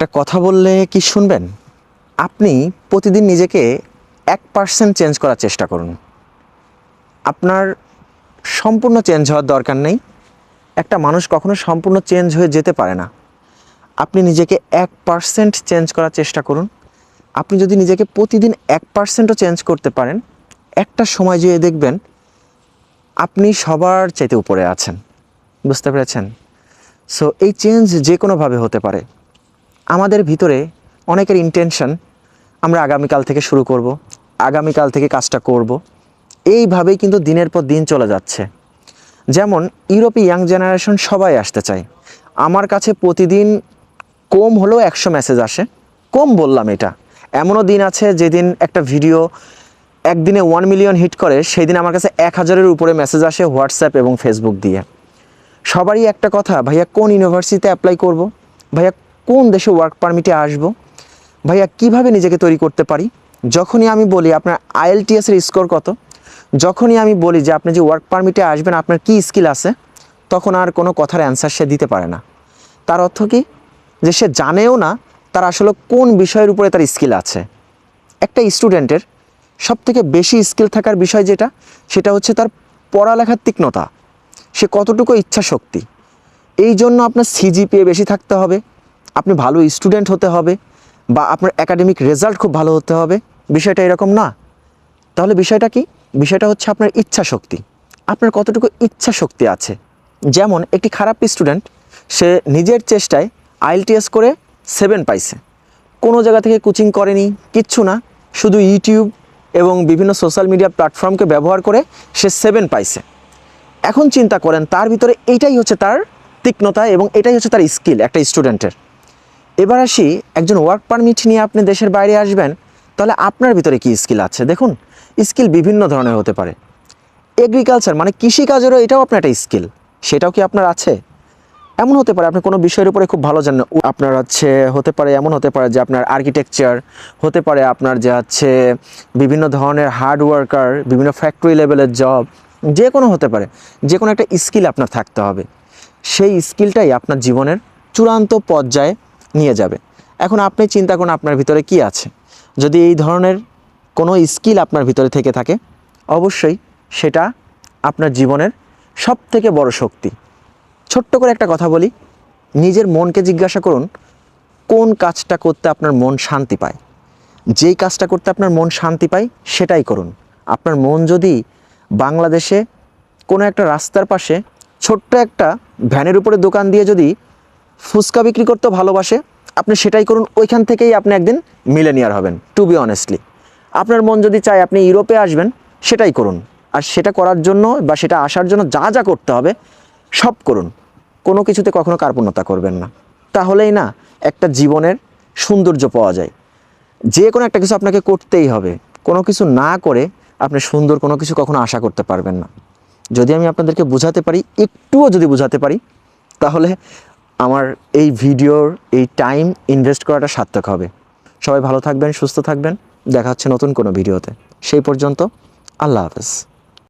একটা কথা বললে কি শুনবেন? আপনি প্রতিদিন নিজেকে 1% চেঞ্জ করার চেষ্টা করুন। আপনার সম্পূর্ণ চেঞ্জ হওয়ার দরকার নেই। একটা মানুষ কখনো সম্পূর্ণ চেঞ্জ হয়ে যেতে পারে না। আপনি নিজেকে 1% চেঞ্জ করার চেষ্টা করুন। আপনি যদি নিজেকে প্রতিদিন 1%ও চেঞ্জ করতে পারেন, একটা সময় যেয়ে দেখবেন আপনি সবার চাইতে উপরে আছেন। বুঝতে পেরেছেন? সো এই চেঞ্জ যে কোনোভাবে হতে পারে। আমাদের ভিতরে অনেকের ইন্টেনশন আমরা আগামীকাল থেকে শুরু করব, আগামীকাল থেকে কাজটা করব। এইভাবেই কিন্তু দিনের পর দিন চলে যাচ্ছে। যেমন ইউরোপে ইয়াং জেনারেশন সবাই আসতে চায়। আমার কাছে প্রতিদিন কম হলেও 100 মেসেজ আসে। কম বললাম এটা। এমনও দিন আছে যেদিন একটা ভিডিও একদিনে 1 মিলিয়ন হিট করে, সেই দিন আমার কাছে 1000-এর উপরে মেসেজ আসে হোয়াটসঅ্যাপ এবং ফেসবুক দিয়ে। সবারই একটা কথা, ভাইয়া কোন ইউনিভার্সিটিতে অ্যাপ্লাই করব, ভাইয়া কোন দেশে ওয়ার্ক পারমিটে আসব, ভাইয়া কিভাবে নিজেকে তৈরি করতে পারি। যখনই আমি বলি আপনার আইএলটিএসের স্কোর কত, যখনই আমি বলি যে আপনি যে ওয়ার্ক পারমিটে আসবেন আপনার কী স্কিল আছে, তখন আর কোনো কথার অ্যান্সার সে দিতে পারে না। তার অর্থ কি? যে সে জানেও না তার আসলে কোন বিষয়ের উপরে তার স্কিল আছে। একটা স্টুডেন্টের সবথেকে বেশি স্কিল থাকার বিষয় যেটা, সেটা হচ্ছে তার পড়ালেখার তীক্ষ্ণতা, সে কতটুকু ইচ্ছা শক্তি। এই জন্য আপনার সিজিপিএ বেশি থাকতে হবে, আপনি ভালো স্টুডেন্ট হতে হবে, বা আপনার একাডেমিক রেজাল্ট খুব ভালো হতে হবে। বিষয়টা এরকম না। তাহলে বিষয়টা কি? বিষয়টা হচ্ছে আপনার ইচ্ছা শক্তি। আপনার কতটুকু ইচ্ছা শক্তি আছে। যেমন একটি খারাপ স্টুডেন্ট, সে নিজের চেষ্টায় আইএলটিএস করে 7 পাইছে, কোনো জায়গা থেকে কোচিং করেনি, কিচ্ছু না, শুধু ইউটিউব এবং বিভিন্ন সোশ্যাল মিডিয়া প্ল্যাটফর্মকে ব্যবহার করে সে 7 পাইছে। এখন চিন্তা করেন তার ভিতরে এইটাই হচ্ছে তার তীক্ষ্ণতা এবং এটাই হচ্ছে তার স্কিল একটা স্টুডেন্টের। এবার আসি, একজন ওয়ার্ক পারমিট নিয়ে আপনি দেশের বাইরে আসবেন, তাহলে আপনার ভিতরে কি স্কিল আছে? দেখুন, স্কিল বিভিন্ন ধরনের হতে পারে। এগ্রিকালচার মানে কৃষিকাজেরও এটাও আপনার একটা স্কিল, সেটাও কি আপনার আছে? এমন হতে পারে আপনি কোনো বিষয়ের উপরে খুব ভালো জানেন, আপনার হতে পারে এমন হতে পারে যে আপনার আর্কিটেকচার, হতে পারে আপনার যে বিভিন্ন ধরনের হার্ড ওয়ার্কার, বিভিন্ন ফ্যাক্টরি লেভেলের জব, যে কোনো হতে পারে। যে কোনো একটা স্কিল আপনার থাকতে হবে। সেই স্কিলটাই আপনার জীবনের চূড়ান্ত পর্যায়ে নিয়ে যাবে। এখন আপনি চিন্তা করুন আপনার ভিতরে কি আছে। যদি এই ধরনের কোনো স্কিল আপনার ভিতরে থেকে থাকে, অবশ্যই সেটা আপনার জীবনের সবথেকে বড় শক্তি। ছোট্ট করে একটা কথা বলি, নিজের মনকে জিজ্ঞাসা করুন কোন কাজটা করতে আপনার মন শান্তি পায়। যেই কাজটা করতে আপনার মন শান্তি পায় সেটাই করুন। আপনার মন যদি বাংলাদেশে কোনো একটা রাস্তার পাশে ছোট্ট একটা ভ্যানের উপরে দোকান দিয়ে যদি ফুচকা বিক্রি করতে ভালোবাসে, আপনি সেটাই করুন। ওইখান থেকেই আপনি একদিন মিলেনিয়ার হবেন। টু বি অনেস্টলি, আপনার মন যদি চায় আপনি ইউরোপে আসবেন, সেটাই করুন। আর সেটা করার জন্য বা সেটা আসার জন্য যা যা করতে হবে সব করুন। কোনো কিছুতে কখনো কার্পণ্যতা করবেন না। তাহলেই না একটা জীবনের সৌন্দর্য পাওয়া যায়। যে কোনো একটা কিছু আপনাকে করতেই হবে। কোনো কিছু না করে আপনি সুন্দর কোনো কিছু কখনো আশা করতে পারবেন না। যদি আমি আপনাদেরকে বোঝাতে পারি, একটুও যদি বোঝাতে পারি, তাহলে আমার এই ভিডিওর এই টাইম ইনভেস্ট করাটা সার্থক হবে। সবাই ভালো থাকবেন, সুস্থ থাকবেন। দেখা হচ্ছে নতুন কোনো ভিডিওতে। সেই পর্যন্ত আল্লাহ হাফেজ।